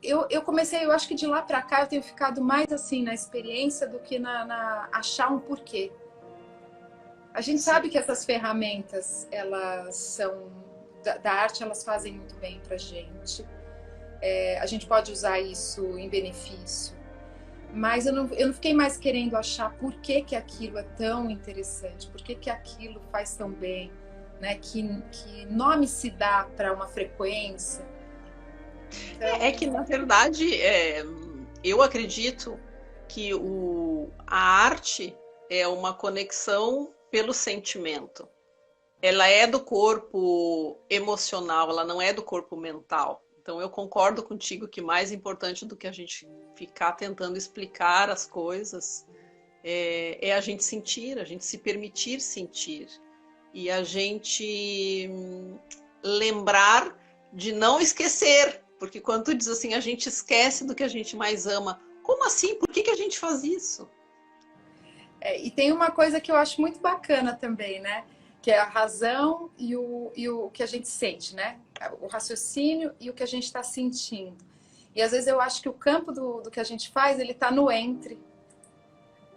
eu comecei, eu acho que de lá para cá eu tenho ficado mais assim na experiência do que na achar um porquê. A gente sabe que essas ferramentas, elas são da arte, elas fazem muito bem pra gente. A gente pode usar isso em benefício. Mas eu não fiquei mais querendo achar por que aquilo é tão interessante, por que aquilo faz tão bem, né? Que nome se dá para uma frequência. Então... É que, na verdade, eu acredito que a arte é uma conexão pelo sentimento. Ela é do corpo emocional, ela não é do corpo mental. Então, eu concordo contigo que mais importante do que a gente ficar tentando explicar as coisas é a gente sentir, a gente se permitir sentir. E a gente lembrar de não esquecer. Porque quando tu diz assim, a gente esquece do que a gente mais ama. Como assim? Por que a gente faz isso? E tem uma coisa que eu acho muito bacana também, né? Que é a razão e o que a gente sente, né? O raciocínio e o que a gente está sentindo. E às vezes eu acho que o campo do que a gente faz, ele está no entre.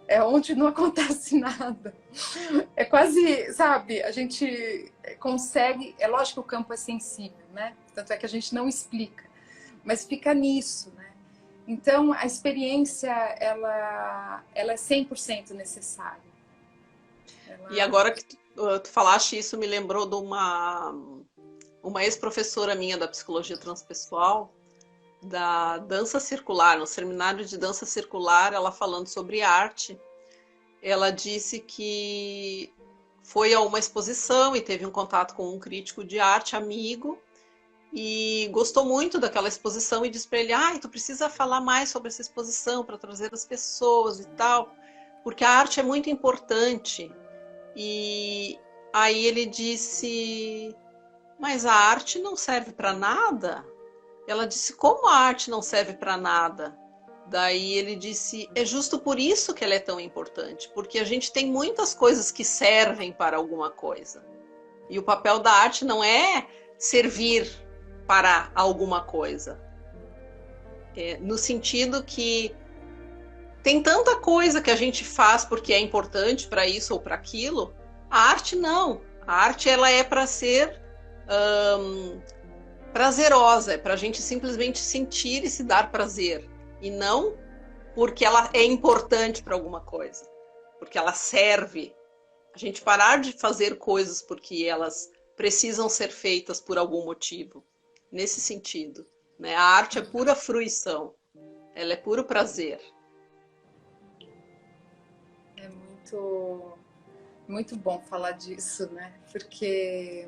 é onde não acontece nada. É quase, sabe, a gente consegue, é lógico que o campo é sensível, né? Tanto é que a gente não explica, mas fica nisso, né? Então, a experiência, ela é 100% necessária. E agora que tu falaste isso, me lembrou de uma ex-professora minha da psicologia transpessoal, da dança circular, no seminário de dança circular, ela falando sobre arte. Ela disse que foi a uma exposição e teve um contato com um crítico de arte amigo e gostou muito daquela exposição e disse para ele: tu precisa falar mais sobre essa exposição para trazer as pessoas e tal, porque a arte é muito importante. E aí ele disse: mas a arte não serve para nada? Ela disse: como a arte não serve para nada? Daí ele disse: é justo por isso que ela é tão importante, porque a gente tem muitas coisas que servem para alguma coisa. E o papel da arte não é servir para alguma coisa. No sentido que tem tanta coisa que a gente faz porque é importante para isso ou para aquilo. A arte não. A arte ela é para ser prazerosa, é para a gente simplesmente sentir e se dar prazer. E não porque ela é importante para alguma coisa. Porque ela serve. A gente parar de fazer coisas porque elas precisam ser feitas por algum motivo. Nesse sentido, né? A arte é pura fruição. Ela é puro prazer. É muito bom falar disso, né? Porque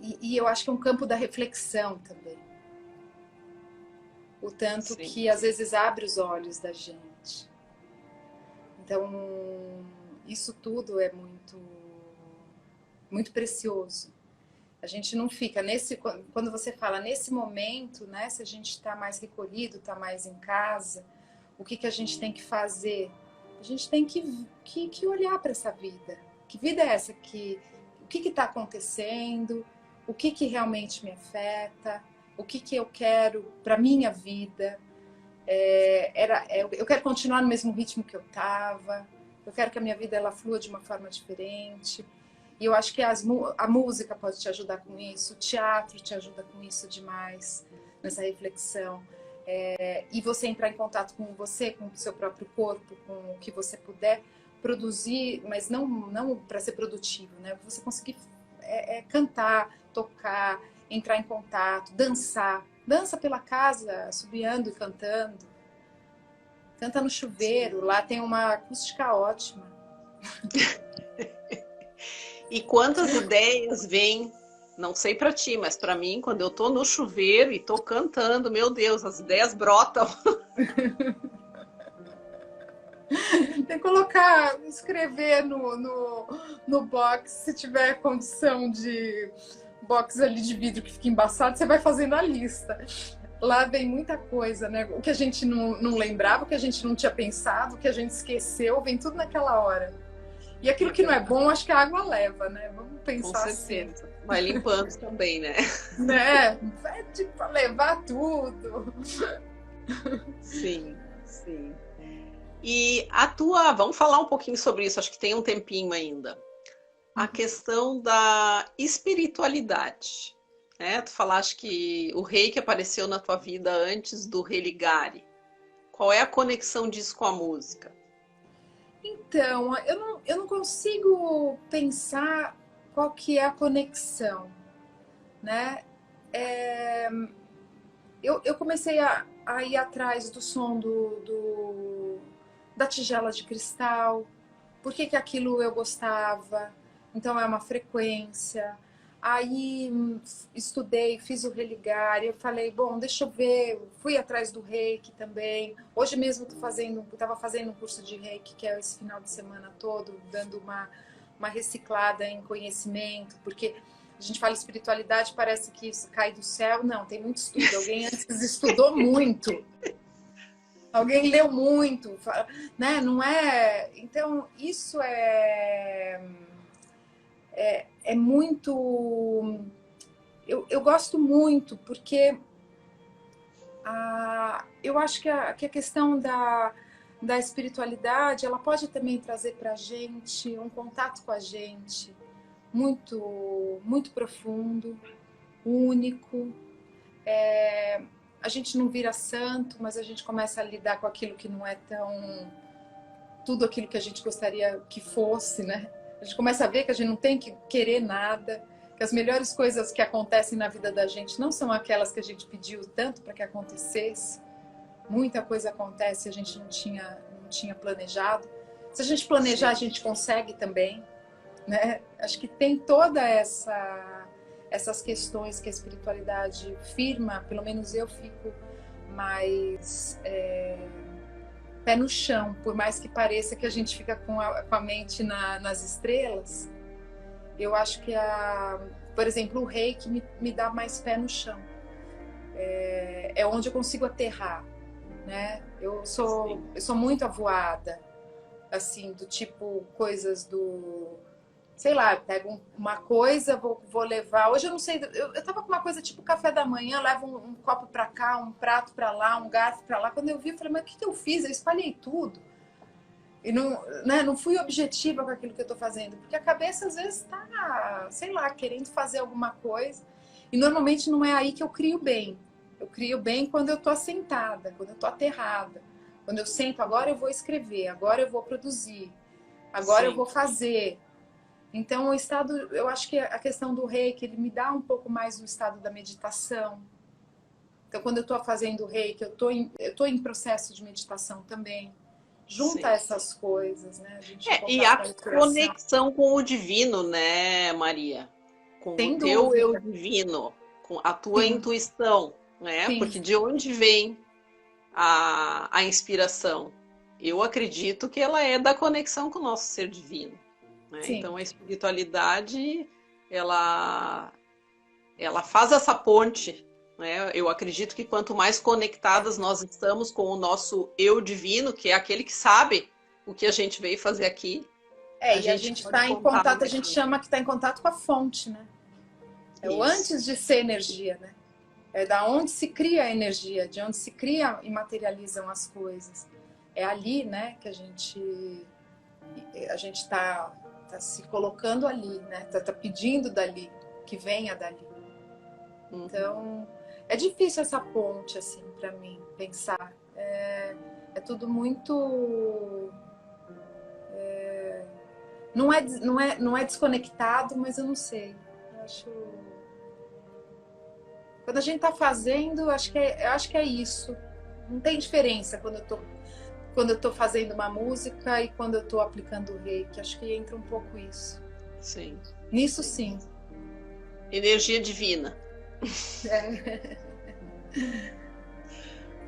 e eu acho que é um campo da reflexão também. O tanto Sim. que às vezes abre os olhos da gente. Então, isso tudo é muito precioso. A gente não fica quando você fala nesse momento, né? Se a gente está mais recolhido, está mais em casa, o que a gente tem que fazer? A gente tem que olhar para essa vida. Que vida é essa? O que está acontecendo? O que realmente me afeta? O que eu quero para minha vida? Eu quero continuar no mesmo ritmo que eu estava. Eu quero que a minha vida ela flua de uma forma diferente. E eu acho que a música pode te ajudar com isso, o teatro te ajuda com isso demais, nessa reflexão. E você entrar em contato com você, com o seu próprio corpo, com o que você puder produzir, mas não para ser produtivo, né? Você conseguir cantar, tocar, entrar em contato, dançar. Dança pela casa, assobiando e cantando. Canta no chuveiro, lá tem uma acústica ótima. E quantas ideias vêm, não sei para ti, mas para mim, quando eu tô no chuveiro e tô cantando, meu Deus, as ideias brotam. Tem que escrever no box, se tiver condição de box ali de vidro que fica embaçado, você vai fazendo a lista. Lá vem muita coisa, né? O que a gente não lembrava, o que a gente não tinha pensado, o que a gente esqueceu, vem tudo naquela hora. E aquilo que não é bom, acho que a água leva, né? Vamos pensar assim. Com certeza. Vai limpando também, né? Né? Vai pra levar tudo. Sim, sim. E vamos falar um pouquinho sobre isso, acho que tem um tempinho ainda. A questão da espiritualidade. Né? Tu falaste que o Reiki apareceu na tua vida antes do Religare. Qual é a conexão disso com a música? Então, eu não consigo pensar qual que é a conexão, né? Eu comecei a ir atrás do som da tigela de cristal, por que aquilo eu gostava, então é uma frequência. Aí estudei, fiz o Religare, eu falei, bom, deixa eu ver, fui atrás do Reiki também. Hoje mesmo estava fazendo um curso de Reiki, que é esse final de semana todo, dando uma reciclada em conhecimento, porque a gente fala espiritualidade, parece que isso cai do céu. Não, tem muito estudo. Alguém antes estudou muito. Alguém leu muito, né? Não é... Então, isso é muito... Eu gosto muito, porque Eu acho que a questão da espiritualidade, ela pode também trazer para a gente um contato com a gente muito, muito profundo, único. A gente não vira santo, mas a gente começa a lidar com aquilo que não é tão... tudo aquilo que a gente gostaria que fosse, né? A gente começa a ver que a gente não tem que querer nada, que as melhores coisas que acontecem na vida da gente não são aquelas que a gente pediu tanto para que acontecesse. Muita coisa acontece e a gente não tinha planejado. Se a gente planejar, a gente consegue também, né? Acho que tem toda essas questões que a espiritualidade firma, pelo menos eu fico mais pé no chão, por mais que pareça que a gente fica com a mente nas estrelas. Eu acho que, por exemplo, o reiki me dá mais pé no chão. É onde eu consigo aterrar, né? Eu sou muito avoada, assim, do tipo coisas do... Sei lá, pego uma coisa, vou levar... Hoje eu não sei, eu tava com uma coisa tipo café da manhã, levo um copo pra cá, um prato pra lá, um garfo pra lá. Quando eu vi, eu falei, mas o que eu fiz? Eu espalhei tudo. E não, né, não fui objetiva com aquilo que eu tô fazendo. Porque a cabeça, às vezes, tá, sei lá, querendo fazer alguma coisa. E normalmente não é aí que eu crio bem. Eu crio bem quando eu tô assentada, quando eu tô aterrada. Quando eu sento, agora eu vou escrever, agora eu vou produzir, agora eu vou fazer. Então, o estado, eu acho que a questão do reiki, ele me dá um pouco mais do estado da meditação. Então, quando eu estou fazendo reiki, eu tô em processo de meditação também. Junta essas coisas, né? A gente E a conexão com o divino, né, Maria? Com o teu eu divino, com a tua intuição, né? Sim. Porque de onde vem a inspiração? Eu acredito que ela é da conexão com o nosso ser divino. Né? Então a espiritualidade, ela faz essa ponte. Né? Eu acredito que quanto mais conectadas nós estamos com o nosso eu divino, que é aquele que sabe o que a gente veio fazer aqui. E a gente está em contato, a gente chama que está em contato com a fonte, né? É o antes de ser energia, né? É da onde se cria a energia, de onde se cria e materializam as coisas. É ali, né, que a gente está se colocando ali, né? Tá pedindo dali, que venha dali. Então, é difícil essa ponte, assim, para mim, pensar. É tudo muito... Não é desconectado, mas eu não sei. Eu acho... Quando a gente está fazendo, eu acho que é isso. Não tem diferença quando eu tô fazendo uma música e quando eu tô aplicando o reiki. Acho que entra um pouco isso. Sim. Nisso sim. Energia divina.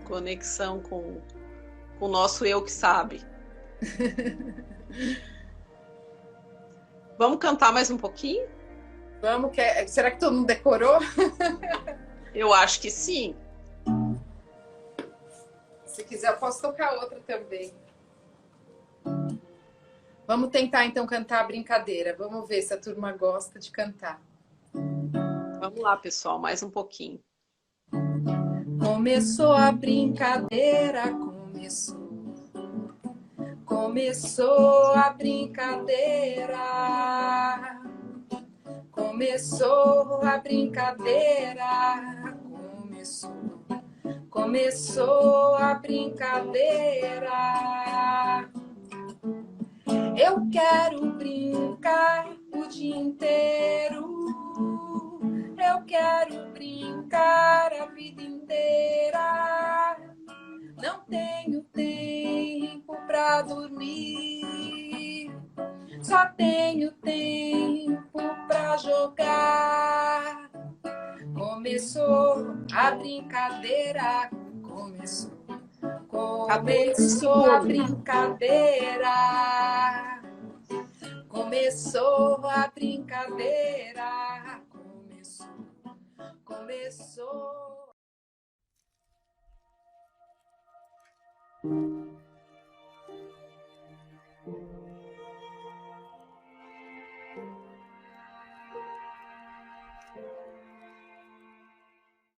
Conexão com o nosso eu que sabe. Vamos cantar mais um pouquinho? Vamos, será que todo mundo decorou? Eu acho que sim. Se quiser, eu posso tocar outra também. Vamos tentar, então, cantar a brincadeira. Vamos ver se a turma gosta de cantar. Vamos lá, pessoal, mais um pouquinho. Começou a brincadeira, começou a brincadeira. Começou a brincadeira, começou a brincadeira. Eu quero brincar o dia inteiro, eu quero brincar a vida inteira. Não tenho tempo pra dormir, só tenho tempo pra jogar. Começou a brincadeira, começou a brincadeira. Começou a brincadeira, começou.